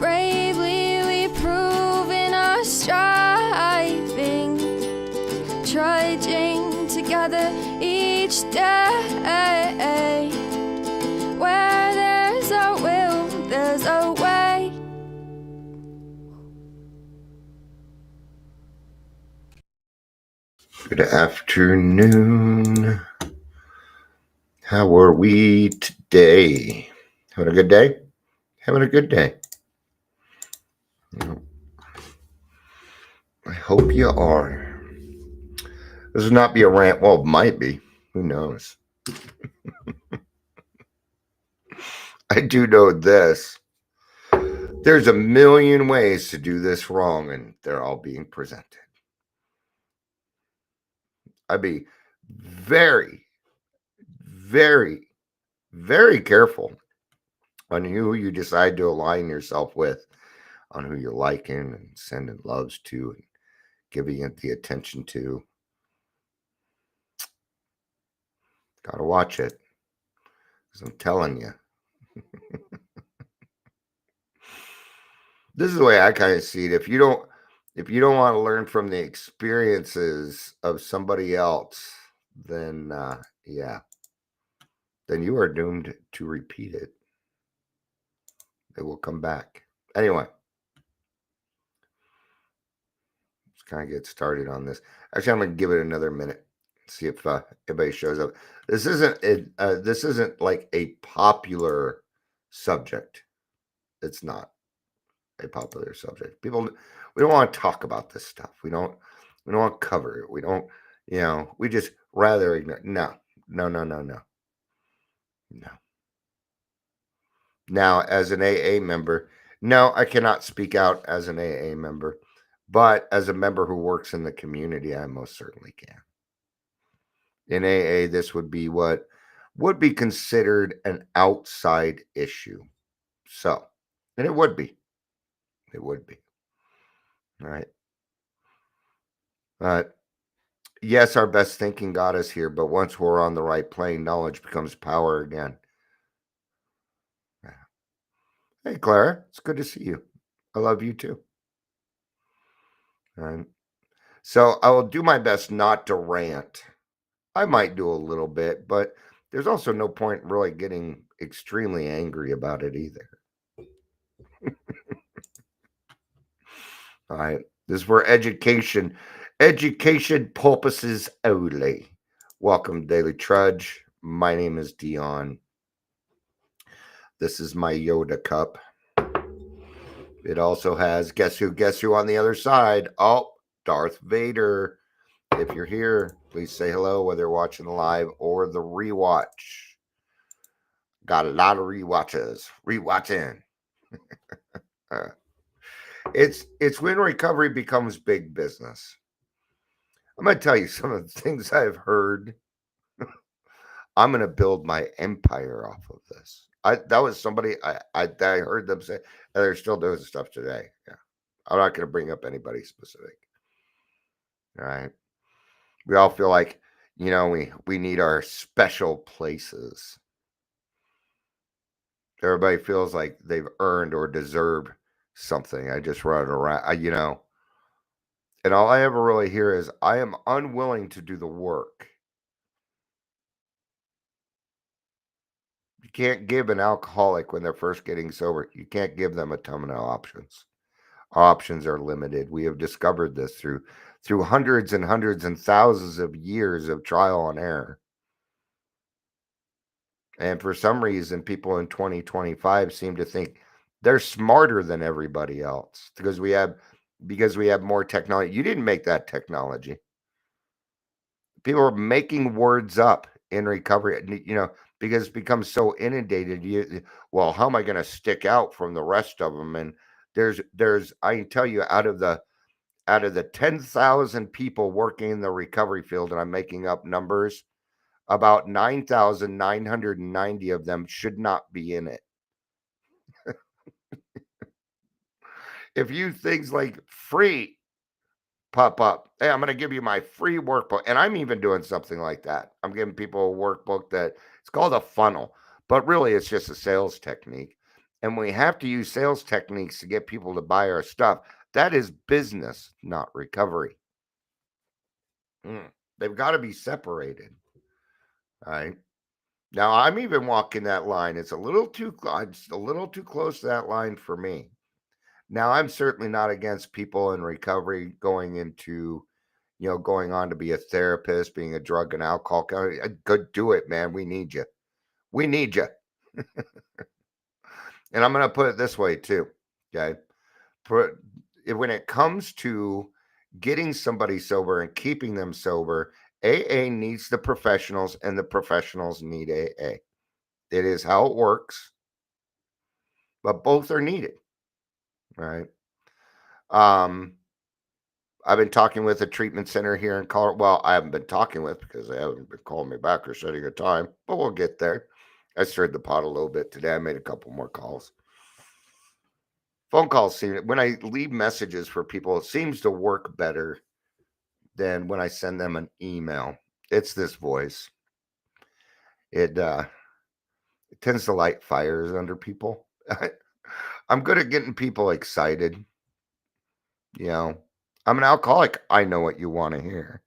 bravely we prove in our striving, trudging together each day. Where there's a will, there's a way. Good afternoon. How are we today? Having a good day? Having a good day. I hope you are. This will not be a rant. Well, it might be. Who knows? I do know this. There's a million ways to do this wrong, and they're all being presented. I'd be very, very, very careful on who you decide to align yourself with, on who you're liking and sending loves to and giving it the attention to. Gotta watch it. Because I'm telling you. This is the way I kind of see it. If you don't want to learn from the experiences of somebody else, then then you are doomed to repeat it. It will come back. Anyway, let's kind of get started on this. Actually, I'm going to give it another minute. See if anybody shows up. This isn't like a popular subject. It's not a popular subject. We don't want to talk about this stuff. We don't want to cover it. We don't, we just rather ignore. No. Now, as an AA member, no, I cannot speak out as an AA member, but as a member who works in the community, I most certainly can. In AA, this would be what would be considered an outside issue. So, and it would be. It would be. All right. But yes, our best thinking got us here, but once we're on the right plane, knowledge becomes power again. Hey, Clara, it's good to see you. I love you too. All right. So I will do my best not to rant. I might do a little bit, but there's also no point really getting extremely angry about it either. All right. This is for education purposes only. Welcome, Daily Trudge. My name is Dion. This is my Yoda cup. It also has guess who on the other side. Oh, Darth Vader. If you're here, please say hello, whether you're watching live or the rewatch. Got a lot of rewatches. Rewatching. It's when recovery becomes big business. I'm going to tell you some of the things I've heard. I'm going to build my empire off of this. That was somebody I heard them say, and they're still doing stuff today. Yeah, I'm not going to bring up anybody specific. All right, we all feel like we need our special places. Everybody feels like they've earned or deserved something. I just run around, and all I ever really hear is I am unwilling to do the work. You can't give an alcoholic when they're first getting sober, you can't give them a ton of options. Our options are limited. We have discovered this through hundreds and hundreds and thousands of years of trial and error. And for some reason, people in 2025 seem to think they're smarter than everybody else because we have more technology. You didn't make that technology. People are making words up in recovery, because it's become so inundated. Well, how am I going to stick out from the rest of them? And there's I can tell you out of the 10,000 people working in the recovery field, and I'm making up numbers, about 9,990 of them should not be in it. If you things like free pop up, hey, I'm going to give you my free workbook. And I'm even doing something like that. I'm giving people a workbook that it's called a funnel, but really it's just a sales technique. And we have to use sales techniques to get people to buy our stuff. That is business, not recovery. They've got to be separated. All right. Now I'm even walking that line. It's a little too close to that line for me. Now I'm certainly not against people in recovery going into, going on to be a therapist, being a drug and alcohol. Go do it, man. We need you. We need you. And I'm going to put it this way too. Okay. When it comes to getting somebody sober and keeping them sober, AA needs the professionals and the professionals need AA. It is how it works, but both are needed, right? I've been talking with a treatment center here in Colorado. Well, I haven't been talking with because they haven't been calling me back or setting a time, but we'll get there. I stirred the pot a little bit today. I made a couple more calls. Phone calls when I leave messages for people, it seems to work better than when I send them an email. It's this voice. It tends to light fires under people. I'm good at getting people excited. I'm an alcoholic. I know what you want to hear.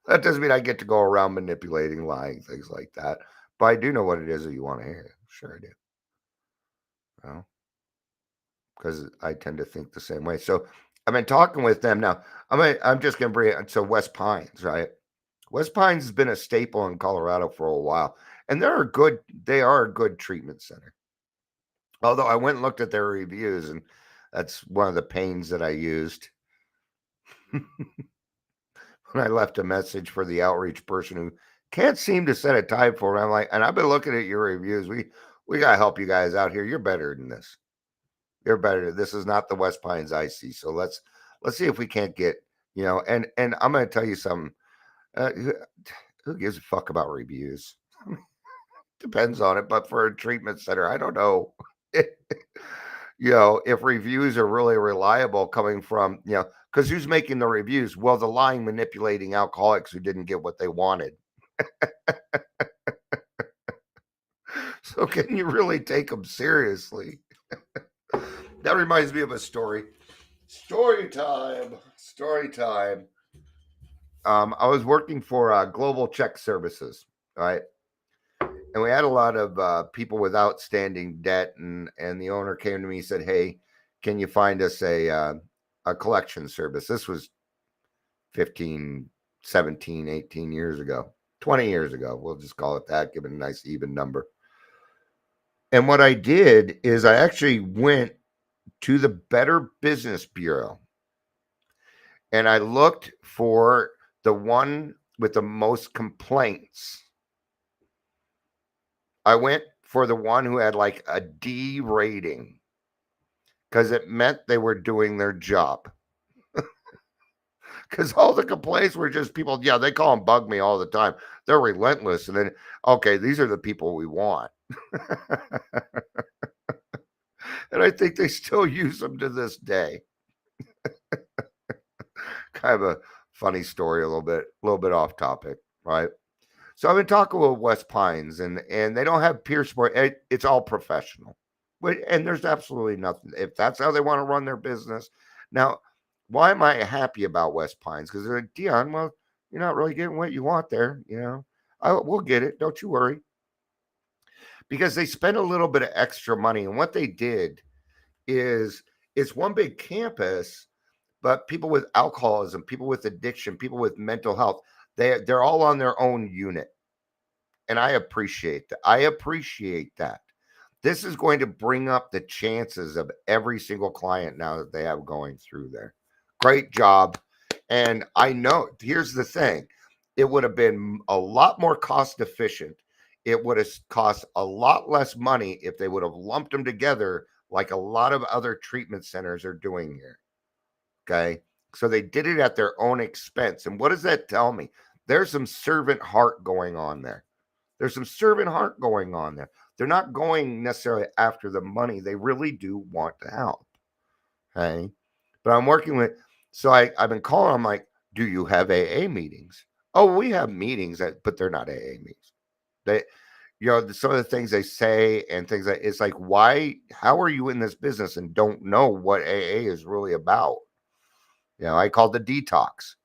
That doesn't mean I get to go around manipulating, lying, things like that. But I do know what it is that you want to hear. Sure I do. Well, because I tend to think the same way. So I've been talking with them now. I'm just going to bring it to West Pines, right? West Pines has been a staple in Colorado for a while, and they are a good treatment center. Although I went and looked at their reviews, and that's one of the pains that I used. When I left a message for the outreach person who can't seem to set a time for it, I'm like, and I've been looking at your reviews. We got to help you guys out here. You're better than this. You're better. This is not the West Pines I see. So let's see if we can't get, and I'm going to tell you something. Who gives a fuck about reviews? Depends on it. But for a treatment center, I don't know. If reviews are really reliable coming from, because who's making the reviews? Well, the lying, manipulating alcoholics who didn't get what they wanted. So can you really take them seriously? That reminds me of a story. Story time. I was working for Global Check Services, right? And we had a lot of people with outstanding debt, and the owner came to me and said, "Hey, can you find us a collection service?" This was 15, 17, 18 years ago, 20 years ago. We'll just call it that, give it a nice even number. And what I did is I actually went to the Better Business Bureau and I looked for the one with the most complaints. I went for the one who had like a D rating because it meant they were doing their job. Because all the complaints were just people, they call them bug me all the time. They're relentless. And then, okay, these are the people we want. And I think they still use them to this day. Kind of a funny story, a little bit off topic, right? So I've been talking with West Pines, and they don't have peer support. It's all professional, and there's absolutely nothing. If that's how they want to run their business, now, why am I happy about West Pines? Because they're like, Dion, well, you're not really getting what you want there. We'll get it. Don't you worry. Because they spent a little bit of extra money, and what they did is it's one big campus, but people with alcoholism, people with addiction, people with mental health, they're all on their own unit. And I appreciate that. This is going to bring up the chances of every single client now that they have going through there. Great job. And I know, here's the thing. It would have been a lot more cost efficient. It would have cost a lot less money if they would have lumped them together like a lot of other treatment centers are doing here. Okay. So they did it at their own expense. And what does that tell me? There's some servant heart going on there. They're not going necessarily after the money. They really do want to help. Okay. But I'm working with, so I've been calling. I'm like, do you have AA meetings? Oh, we have meetings, but they're not AA meetings. some of the things they say and things like it's like, how are you in this business and don't know what AA is really about? I called the detox.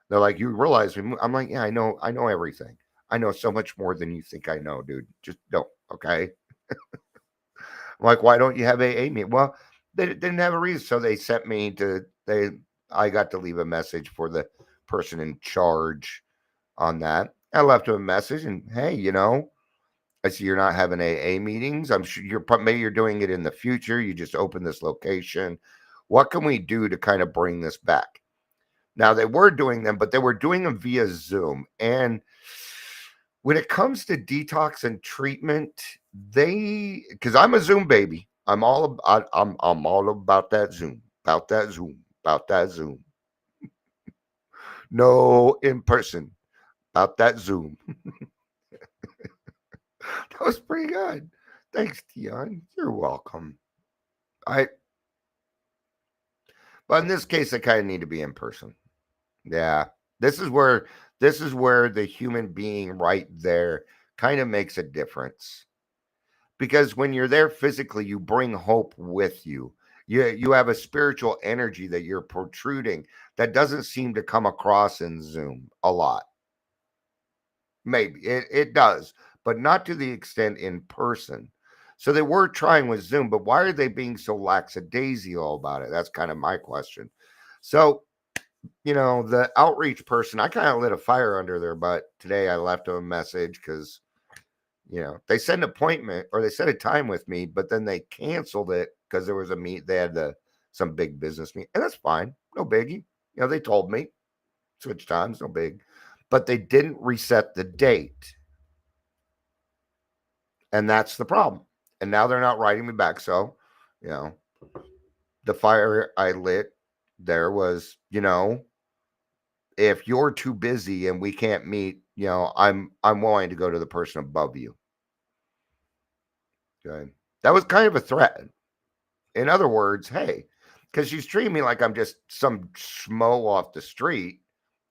They're like, you realize I'm like, yeah, I know everything. I know so much more than you think I know, dude. Just don't, okay? I'm like, why don't you have AA meet? Well, they didn't have a reason, so they sent me to I got to leave a message for the person in charge on that. I left him a message, and hey, I see you're not having AA meetings. I'm sure maybe you're doing it in the future. You just open this location. What can we do to kind of bring this back? Now they were doing them, but they were doing them via Zoom. And when it comes to detox and treatment, because I'm a Zoom baby. I'm all about that Zoom, about that Zoom, about that Zoom. No in person, about that Zoom. That was pretty good. Thanks, Dion. You're welcome. But in this case, I kind of need to be in person. Yeah. This is where the human being right there kind of makes a difference. Because when you're there physically, you bring hope with you. You have a spiritual energy that you're protruding that doesn't seem to come across in Zoom a lot. Maybe it does, but not to the extent in person. So they were trying with Zoom, but why are they being so lackadaisical about it? That's kind of my question. So, the outreach person, I kind of lit a fire under their butt today. I left them a message because, they set an appointment or they set a time with me, but then they canceled it because there was a meet. They had some big business meet, and that's fine. No biggie. They told me switch times, no big. But they didn't reset the date. And that's the problem. And now they're not writing me back. So, the fire I lit there was, if you're too busy and we can't meet, I'm willing to go to the person above you. Okay. That was kind of a threat. In other words, hey, because she's treating me like I'm just some schmo off the street,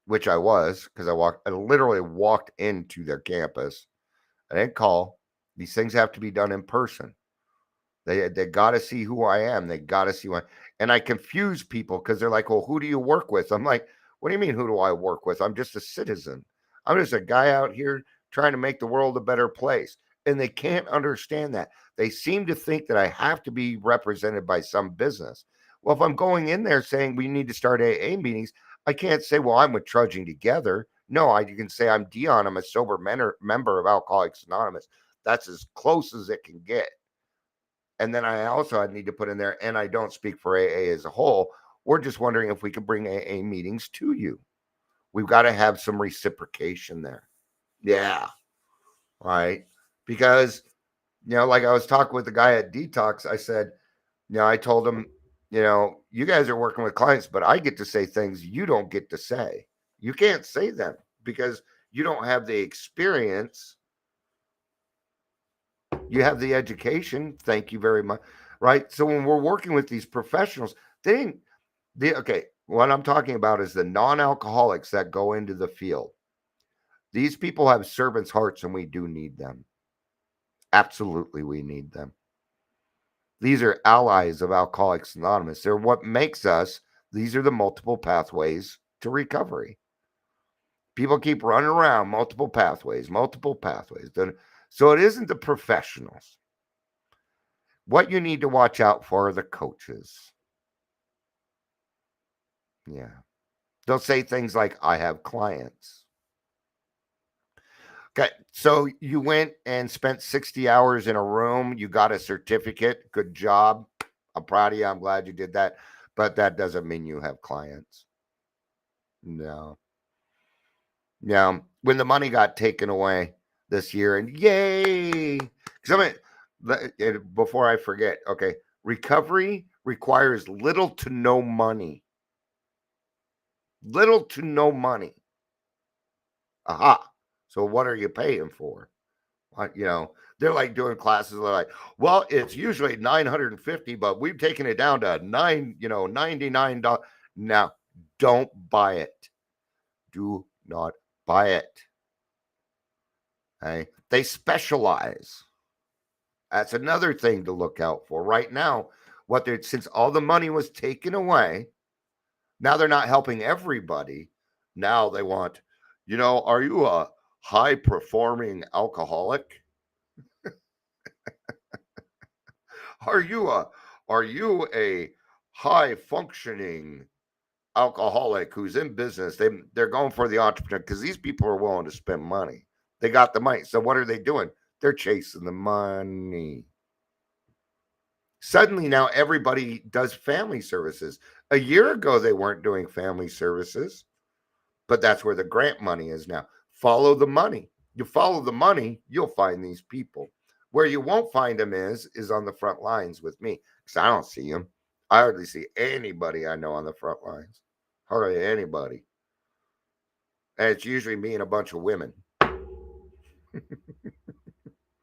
which I was, because I literally walked into their campus. I didn't call. These things have to be done in person. They got to see who I am. They got to see and I confuse people because they're like, well, who do you work with? I'm like, what do you mean, who do I work with? I'm just a citizen. I'm just a guy out here trying to make the world a better place. And they can't understand that. They seem to think that I have to be represented by some business. Well, if I'm going in there saying we need to start AA meetings, I can't say, well, I'm with Trudging Together. No, you can say I'm Dion. I'm a sober member of Alcoholics Anonymous. That's as close as it can get. And then I need to put in there, and I don't speak for AA as a whole. We're just wondering if we could bring AA meetings to you. We've got to have some reciprocation there. Yeah. Right. Because, like I was talking with the guy at Detox, I said, I told him, you guys are working with clients, but I get to say things you don't get to say. You can't say them because you don't have the experience. You have the education. Thank you very much. Right. So when we're working with these professionals, what I'm talking about is the non-alcoholics that go into the field. These people have servants' hearts and we do need them. Absolutely, we need them. These are allies of Alcoholics Anonymous. They're what makes us. These are the multiple pathways to recovery. People keep running around multiple pathways. So it isn't the professionals. What you need to watch out for are the coaches. Yeah. They'll say things like, I have clients. Okay. So you went and spent 60 hours in a room. You got a certificate. Good job. I'm proud of you. I'm glad you did that. But that doesn't mean you have clients. No. Now, when the money got taken away this year, and yay, because before I forget, okay, recovery requires little to no money. Little to no money. Aha. So what are you paying for? They're like doing classes. They're like, well, it's usually $950, but we've taken it down to $99. Now, don't buy it. Do not buy it. Okay? They specialize. That's another thing to look out for. Right now, what they're since all the money was taken away, now they're not helping everybody. Now they want, are you a high performing alcoholic? Are you a high functioning alcoholic who's in business? They're going for the entrepreneur because these people are willing to spend money. They got the money. So what are they doing? They're chasing the money. Suddenly now everybody does family services. A year ago they weren't doing family services, but that's where the grant money is now. Follow the money. You follow the money, you'll find these people. Where you won't find them is on the front lines with me because I don't see them. I hardly see anybody I know on the front lines. Hardly anybody. And it's usually me and a bunch of women.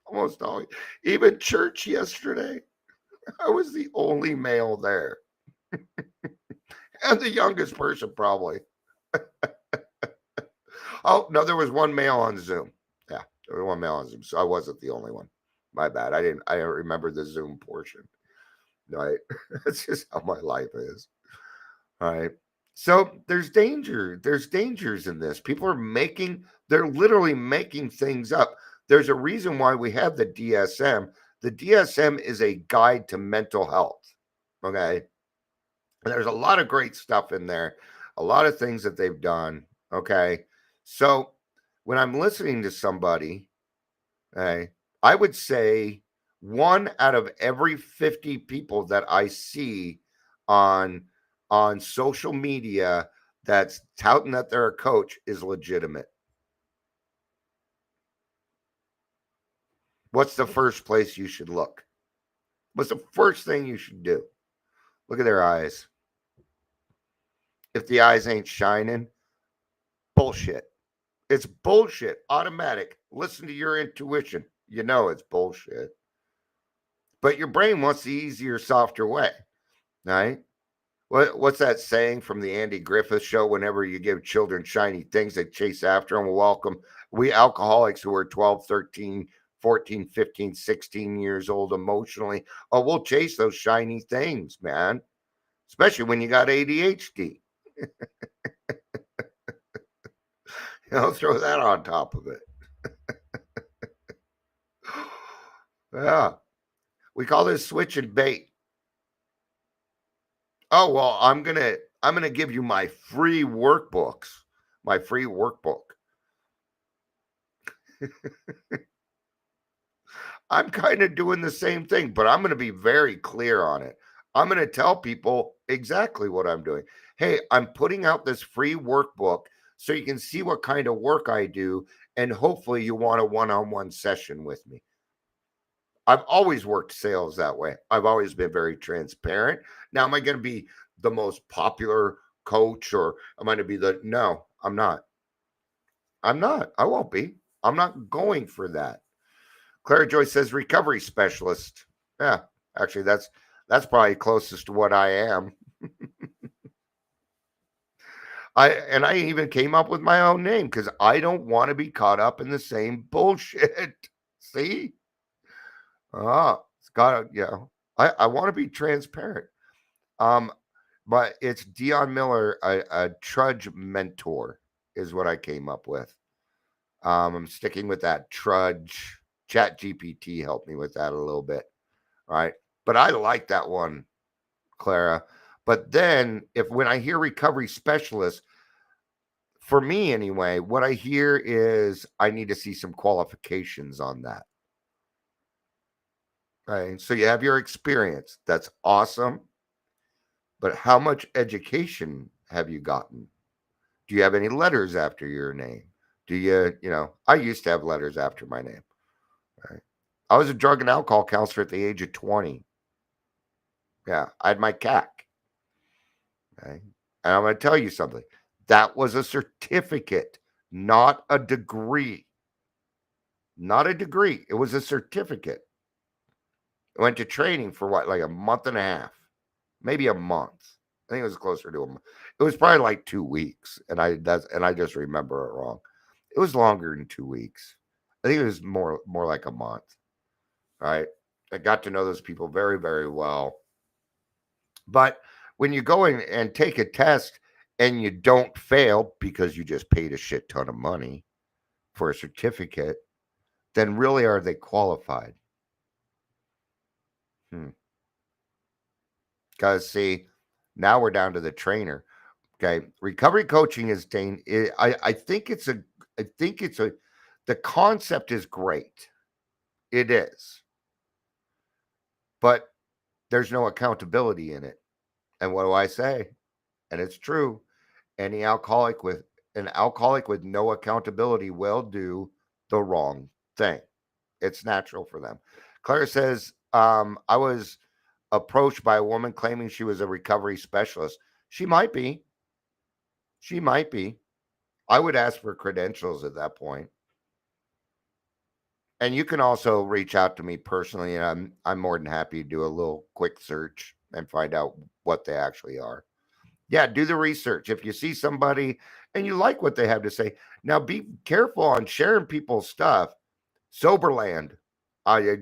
Almost always. Even church yesterday, I was the only male there. And the youngest person, probably. Oh, no, there was one male on Zoom. Yeah, there was one male on Zoom. So I wasn't the only one. My bad. I don't remember the Zoom portion. Right. That's just how my life is. All right. So there's danger. There's dangers in this. People are they're literally making things up. There's a reason why we have the DSM. The DSM is a guide to mental health. Okay. And there's a lot of great stuff in there, a lot of things that they've done. Okay. So when I'm listening to somebody, okay, I would say 1 out of every 50 people that I see on social media that's touting that they're a coach is legitimate. What's the first place you should look? What's the first thing you should do? Look at their eyes. If the eyes ain't shining, bullshit. It's bullshit. Automatic. Listen to your intuition. You know it's bullshit. But your brain wants the easier, softer way. Right? What's that saying from the Andy Griffith show? Whenever you give children shiny things, they chase after them. Welcome. We alcoholics who are 12, 13, 14, 15, 16 years old emotionally. Oh, we'll chase those shiny things, man. Especially when you got ADHD. Throw that on top of it. Yeah. We call this switching bait. Oh, well, I'm gonna give you my free workbooks. My free workbook. I'm kind of doing the same thing, but I'm going to be very clear on it. I'm going to tell people exactly what I'm doing. Hey, I'm putting out this free workbook so you can see what kind of work I do, and hopefully you want a one-on-one session with me. I've always worked sales that way. I've always been very transparent. Now, am I going to be the most popular coach, or am I going to be no, I'm not. I'm not. I won't be. I'm not going for that. Clara Joy says recovery specialist. Yeah, actually, that's probably closest to what I am. I even came up with my own name because I don't want to be caught up in the same bullshit. See? It's got I want to be transparent. But it's Dion Miller, a Trudge mentor, is what I came up with. I'm sticking with that Trudge. Chat GPT helped me with that a little bit, right? But I like that one, Clara. But then when I hear recovery specialist, for me anyway, what I hear is I need to see some qualifications on that. Right. So you have your experience. That's awesome. But how much education have you gotten? Do you have any letters after your name? Do you, I used to have letters after my name. Right. I was a drug and alcohol counselor at the age of 20. Yeah, I had my CAC. Okay. And I'm going to tell you something. That was a certificate, not a degree. Not a degree. It was a certificate. I went to training for like a month and a half, maybe a month. I think it was closer to a month. It was probably like 2 weeks, and I just remember it wrong. It was longer than 2 weeks. I think it was more like a month. Right. I got to know those people very, very well. But when you go in and take a test and you don't fail because you just paid a shit ton of money for a certificate, then really are they qualified? Because see, now we're down to the trainer. Okay, recovery coaching is I think it's a the concept is great. It is, but there's no accountability in it. And what do I say? And it's true. Any alcoholic with no accountability will do the wrong thing. It's natural for them. Claire says, I was approached by a woman claiming she was a recovery specialist. She might be. She might be. I would ask for credentials at that point. And you can also reach out to me personally, and I'm more than happy to do a little quick search and find out what they actually are. Yeah, do the research. If you see somebody and you like what they have to say, now be careful on sharing people's stuff. Soberland. I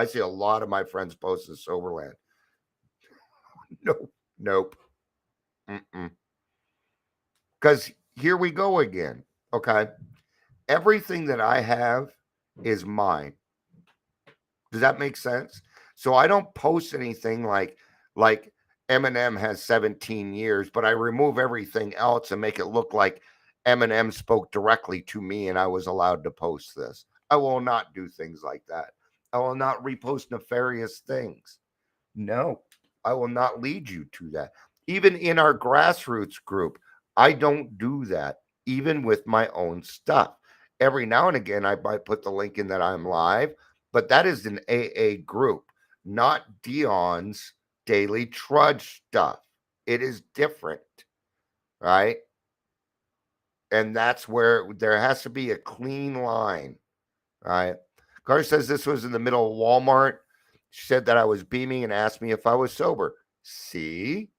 see a lot of my friends post the Soberland. Nope. Because here we go again. Okay. Everything that I have is mine. Does that make sense? So I don't post anything like Eminem has 17 years, but I remove everything else and make it look like Eminem spoke directly to me and I was allowed to post this. I will not do things like that. I will not repost nefarious things. No, I will not lead you to that. Even in our grassroots group, I don't do that, even with my own stuff. Every now and again, I might put the link in that I'm live, but that is an AA group, not Dion's daily trudge stuff. It is different, right? And that's where there has to be a clean line, right? Carter says this was in the middle of Walmart. She said that I was beaming and asked me if I was sober. See?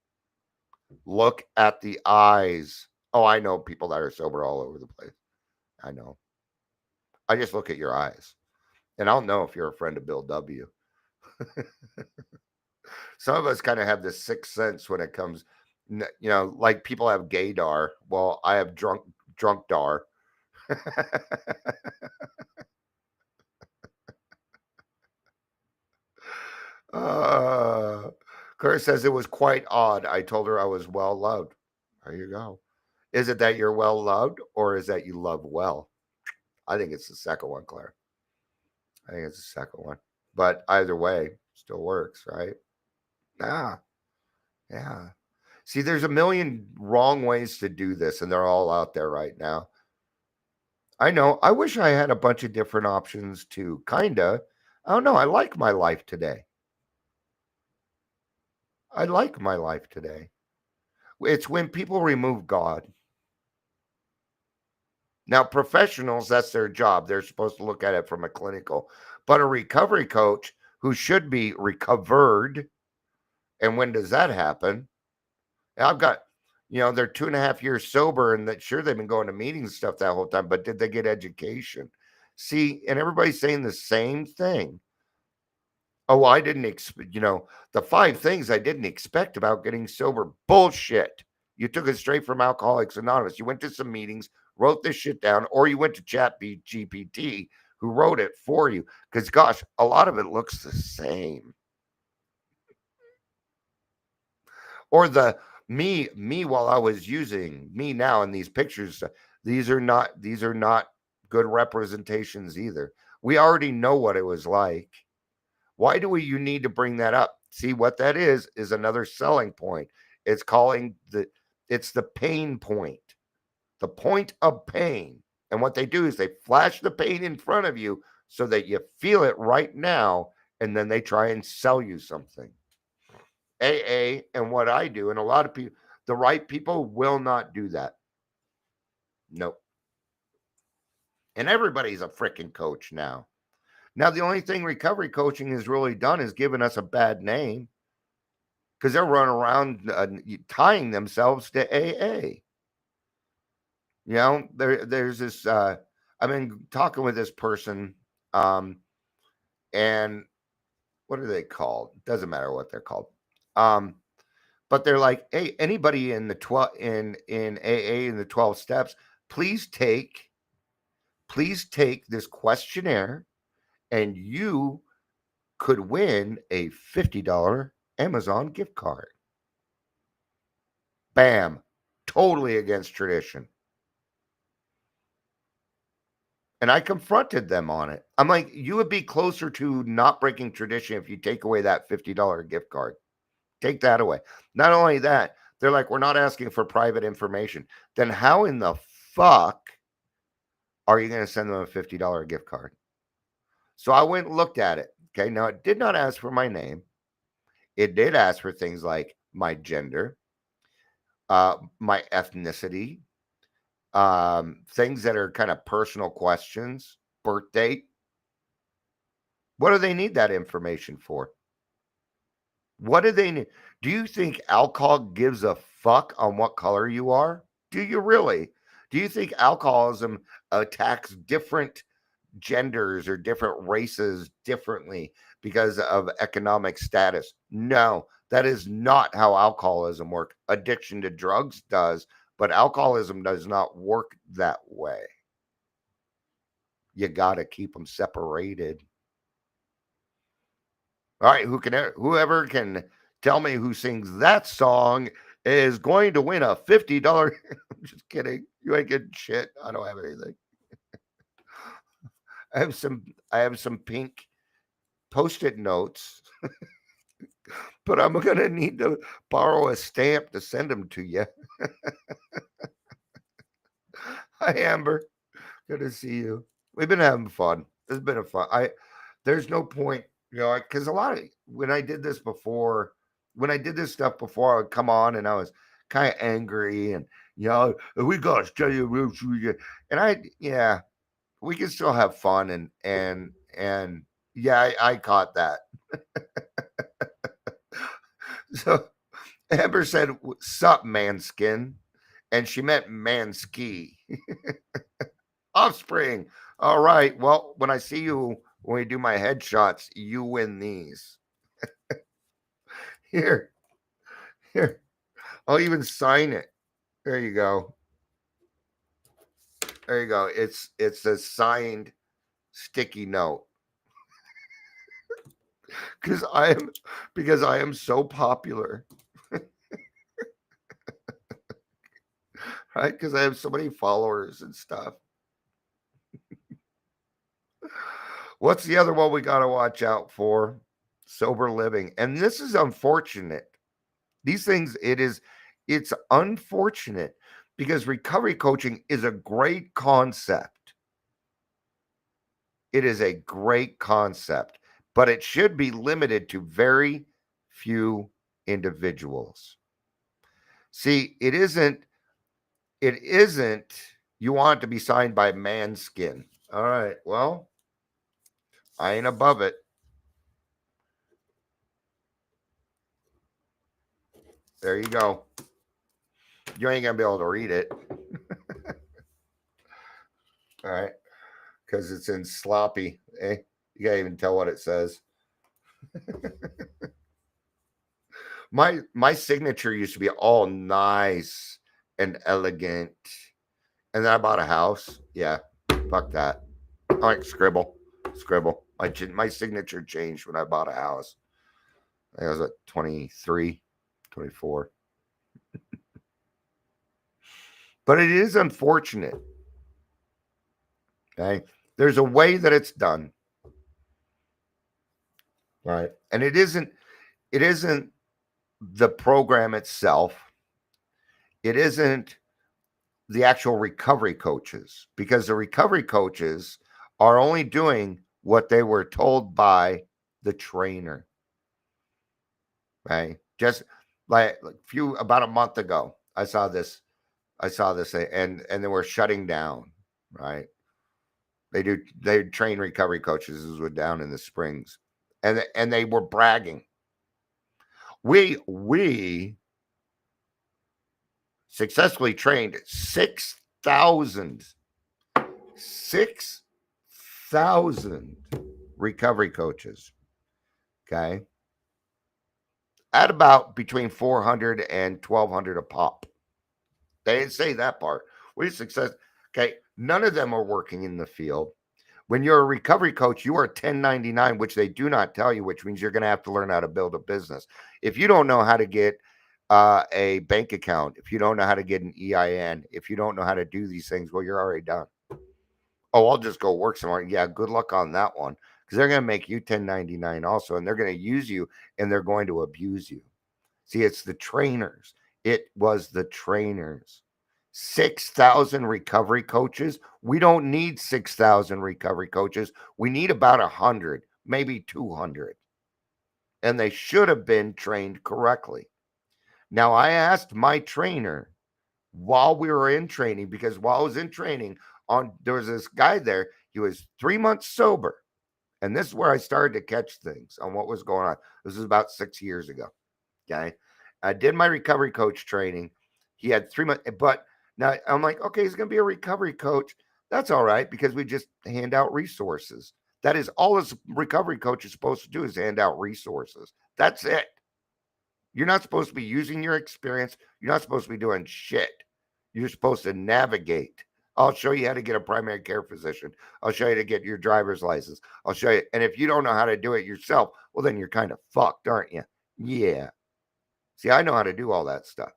Look at the eyes. Oh, I know people that are sober all over the place. I know. I just look at your eyes. And I'll know if you're a friend of Bill W. Some of us kind of have this sixth sense when it comes, like people have gaydar. Well, I have drunk dar. Kurt says it was quite odd. I told her I was well loved. There you go. Is it that you're well loved or is that you love well? I think it's the second one, Claire. I think it's the second one. But either way, still works, right? Yeah. See, there's a million wrong ways to do this, and they're all out there right now. I know. I wish I had a bunch of different options too. Kinda. I don't know. I like my life today. It's when people remove God. Now, professionals, that's their job. They're supposed to look at it from a clinical. But a recovery coach who should be recovered, and when does that happen? I've got, they're 2.5 years sober, and that sure they've been going to meetings and stuff that whole time, but did they get education? See, and everybody's saying the same thing. Oh, I didn't expect, the 5 things I didn't expect about getting sober. Bullshit. You took it straight from Alcoholics Anonymous. You went to some meetings, wrote this shit down, or you went to ChatGPT who wrote it for you. Because, gosh, a lot of it looks the same. Or the me while I was using me now in these pictures, these are not good representations either. We already know what it was like. Why do you need to bring that up? See, what that is another selling point. It's it's the pain point, the point of pain. And what they do is they flash the pain in front of you so that you feel it right now, and then they try and sell you something. AA and what I do, and a lot of people, the right people will not do that. Nope. And everybody's a freaking coach now. Now, the only thing recovery coaching has really done is given us a bad name because they're running around tying themselves to AA. There's this I've been talking with this person, and what are they called? Doesn't matter what they're called. But they're like, hey, anybody in the 12 in AA in the 12 steps, please take this questionnaire, and you could win a $50 Amazon gift card. Bam. Totally against tradition. And I confronted them on it. I'm like, you would be closer to not breaking tradition if you take away that $50 gift card. Take that away. Not only that, they're like, we're not asking for private information. Then how in the fuck are you going to send them a $50 gift card? So I went and looked at it. Okay. Now, it did not ask for my name. It did ask for things like my gender, my ethnicity, things that are kind of personal questions, birth date. What do they need that information for? What do they need? Do you think alcohol gives a fuck on what color you are? Do you really? Do you think alcoholism attacks different genders or different races differently because of economic status? No, that is not how alcoholism works. Addiction to drugs does, but alcoholism does not work that way. You got to keep them separated. All right, whoever can tell me who sings that song is going to win a $50. I'm just kidding. You ain't getting shit. I don't have anything. I have some pink post-it notes, but I'm gonna need to borrow a stamp to send them to you. Hi, Amber. Good to see you. We've been having fun. It's been a fun. There's no point, because a lot of when I did this stuff before, I would come on and I was kind of angry and we gotta tell you, and we can still have fun and yeah, I caught that. So Amber said, "Sup, manskin," and she meant manski. Offspring. All right. Well, when I see you when we do my headshots, you win these. Here. I'll even sign it. There you go. There you go. It's a signed sticky note. Because I am so popular. Right? Because I have so many followers and stuff. What's the other one we got to watch out for? Sober living. And this is unfortunate. These things, it's unfortunate because recovery coaching is a great concept. It is a great concept, but it should be limited to very few individuals. See, it isn't you want it to be signed by Manskin. All right, well, I ain't above it. There you go. You ain't gonna be able to read it. All right, because it's in sloppy. You can't even tell what it says. My signature used to be all nice and elegant, and then I bought a house. Yeah, fuck that. I like scribble. My signature changed when I bought a house. I was at 23, 24. But it is unfortunate. Okay, there's a way that it's done. Right, and it isn't the program itself. It isn't the actual recovery coaches, because the recovery coaches are only doing what they were told by the trainer. Right? Just like about a month ago, I saw this and they were shutting down, right? They train recovery coaches. This was down in the Springs. And they were bragging. We successfully trained 6,000 6,000 recovery coaches. Okay. At about between 400 and 1,200 a pop. They didn't say that part. What is success? Okay. None of them are working in the field. When you're a recovery coach, you are 1099, which they do not tell you, which means you're going to have to learn how to build a business. If you don't know how to get a bank account, if you don't know how to get an EIN, if you don't know how to do these things, well, you're already done. Oh, I'll just go work somewhere. Yeah, good luck on that one, because they're going to make you 1099 also, and they're going to use you and they're going to abuse you. See, it's the trainers. It was the trainers. 6,000 recovery coaches. We don't need 6,000 recovery coaches. We need about 100, maybe 200. And they should have been trained correctly. Now, I asked my trainer while we were in training, because while I was in training, there was this guy there. He was 3 months sober. And this is where I started to catch things on what was going on. This was about 6 years ago. Okay. I did my recovery coach training. He had 3 months, but now I'm like, okay, he's going to be a recovery coach. That's all right, because we just hand out resources. That is all a recovery coach is supposed to do, is hand out resources. That's it. You're not supposed to be using your experience. You're not supposed to be doing shit. You're supposed to navigate. I'll show you how to get a primary care physician. I'll show you how to get your driver's license. I'll show you. And if you don't know how to do it yourself, well, then you're kind of fucked, aren't you? Yeah. See, I know how to do all that stuff.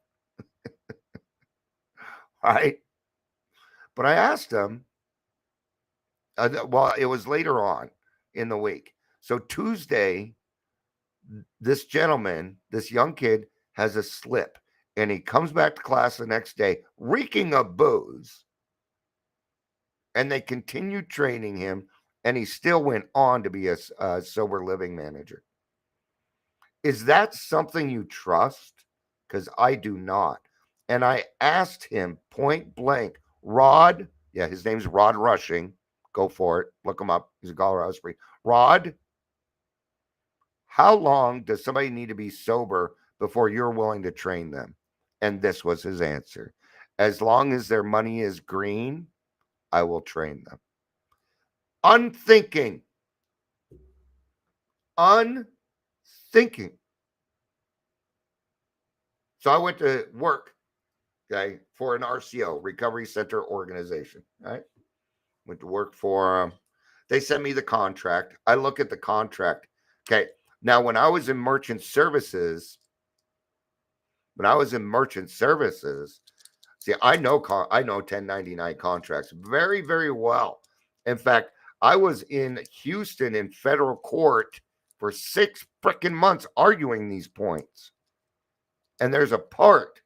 Right? But I asked him, well, it was later on in the week. So Tuesday, this gentleman, this young kid, has a slip, and he comes back to class the next day reeking of booze. And they continued training him, and he still went on to be a sober living manager. Is that something you trust? Because I do not. And I asked him point blank, Rod, yeah, his name's Rod Rushing. Go for it. Look him up. He's a Colorado Springs. Rod, how long does somebody need to be sober before you're willing to train them? And this was his answer. As long as their money is green, I will train them. Unthinking. So I went to work, okay, for an RCO, Recovery Center Organization, right? Went to work for them. They sent me the contract. I look at the contract. Okay. Now, when I was in merchant services, see, I know 1099 contracts very, very well. In fact, I was in Houston in federal court for 6 freaking months arguing these points. And there's a part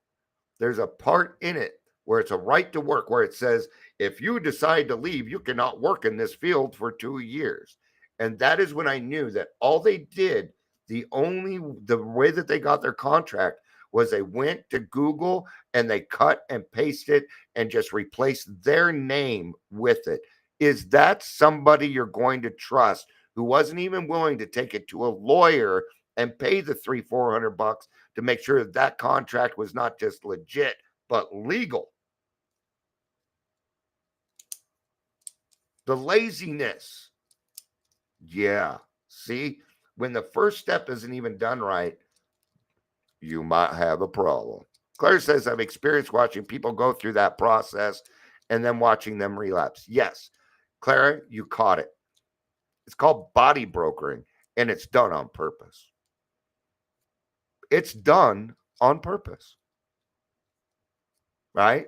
in it where it's a right to work, where it says, if you decide to leave, you cannot work in this field for 2 years. And that is when I knew that all they did, the way that they got their contract was they went to Google and they cut and pasted and just replaced their name with it. Is that somebody you're going to trust, who wasn't even willing to take it to a lawyer and pay the $300-400 to make sure that contract was not just legit, but legal? The laziness. Yeah. See, when the first step isn't even done right, you might have a problem. Claire says, I've experienced watching people go through that process and then watching them relapse. Yes. Clara, you caught it. It's called body brokering, and it's done on purpose. It's done on purpose. Right?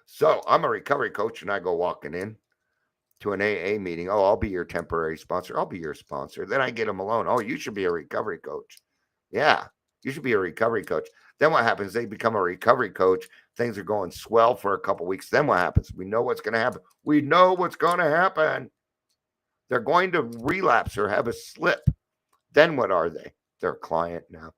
So I'm a recovery coach, and I go walking in to an AA meeting. Oh, I'll be your temporary sponsor. I'll be your sponsor. Then I get them alone. Oh, you should be a recovery coach. Yeah, you should be a recovery coach. Then what happens? They become a recovery coach. Things are going swell for a couple weeks. Then what happens? We know what's going to happen. We know what's going to happen. They're going to relapse or have a slip. Then what are they? They're a client now.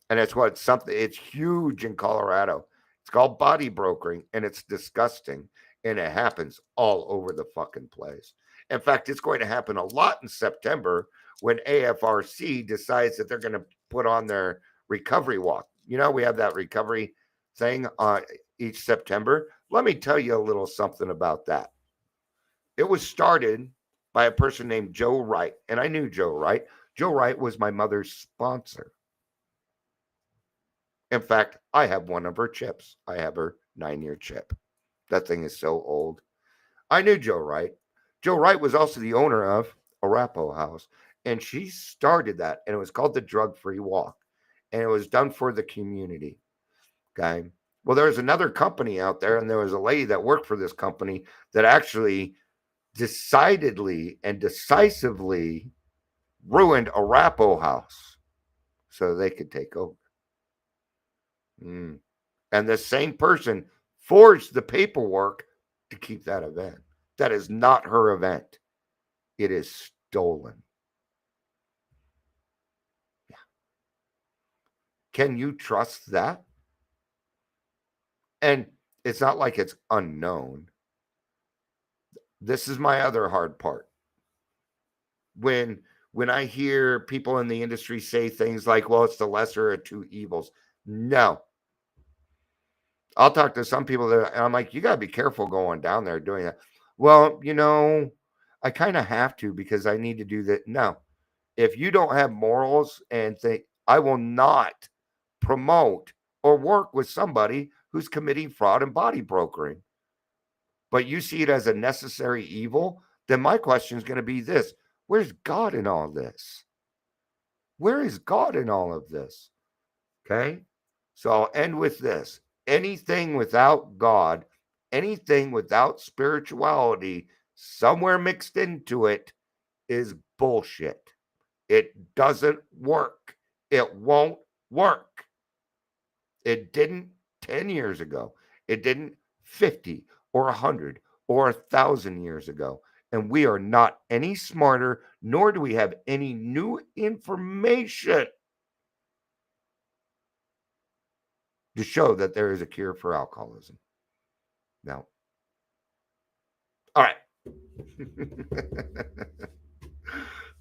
And it's huge in Colorado. It's called body brokering, and it's disgusting. And it happens all over the fucking place. In fact, it's going to happen a lot in September when AFRC decides that they're going to put on their recovery walk. You know, we have that recovery thing each September. Let me tell you a little something about that. It was started by a person named Joe Wright, and I knew Joe Wright. Joe Wright was my mother's sponsor. In fact, I have one of her chips. I have her 9-year chip. That thing is so old. I knew Joe Wright. Joe Wright was also the owner of Arapahoe House, and she started that, and it was called the Drug Free Walk, and it was done for the community. Okay. Well, there was another company out there, and there was a lady that worked for this company that actually decidedly and decisively ruined Arapahoe House so they could take over. And the same person forged the paperwork to keep that event. That is not her event. It is stolen. Yeah. Can you trust that? And it's not like it's unknown. This is my other hard part. When I hear people in the industry say things like, well, it's the lesser of two evils. No. I'll talk to some people that, and I'm like, you got to be careful going down there doing that. Well, I kind of have to because I need to do that. No. If you don't have morals and think, I will not promote or work with somebody who's committing fraud and body brokering, but you see it as a necessary evil, then my question is going to be this: where's God in all this? Where is God in all of this? Okay. So I'll end with this: anything without God, anything without spirituality somewhere mixed into it is bullshit. It doesn't work. It won't work. It didn't 10 years ago. It didn't 50 or 100 or 1,000 years ago. And we are not any smarter, nor do we have any new information to show that there is a cure for alcoholism. No. All right.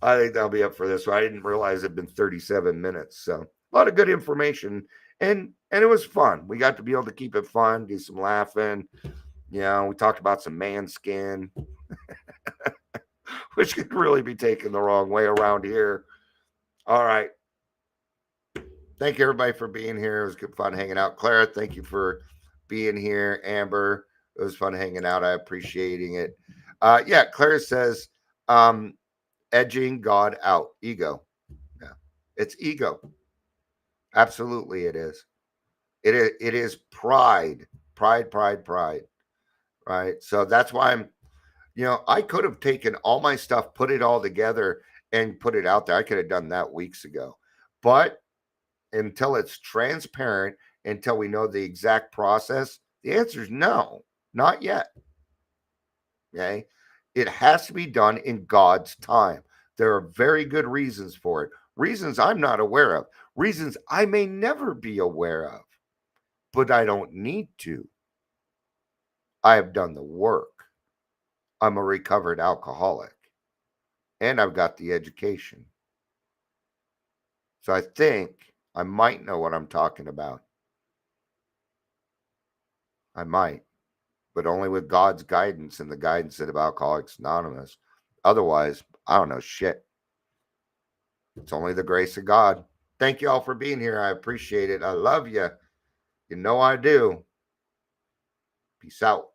I think that'll be up for this one. I didn't realize it'd been 37 minutes. So a lot of good information. And it was fun. We got to be able to keep it fun, do some laughing. We talked about some man skin, which could really be taken the wrong way around here. All right. Thank you, everybody, for being here. It was good fun hanging out. Clara, thank you for being here. Amber, it was fun hanging out. I appreciating it. Clara says, edging God out. Ego. Yeah. It's ego. Absolutely it is. It is pride. Pride. Right. So that's why I could have taken all my stuff, put it all together, and put it out there. I could have done that weeks ago. But until it's transparent, until we know the exact process, the answer is no, not yet. Okay. It has to be done in God's time. There are very good reasons for it. Reasons I'm not aware of. Reasons I may never be aware of. But I don't need to. I have done the work. I'm a recovered alcoholic. And I've got the education. So I think I might know what I'm talking about. I might. But only with God's guidance and the guidance of Alcoholics Anonymous. Otherwise, I don't know shit. It's only the grace of God. Thank you all for being here. I appreciate it. I love you. You know I do. Peace out.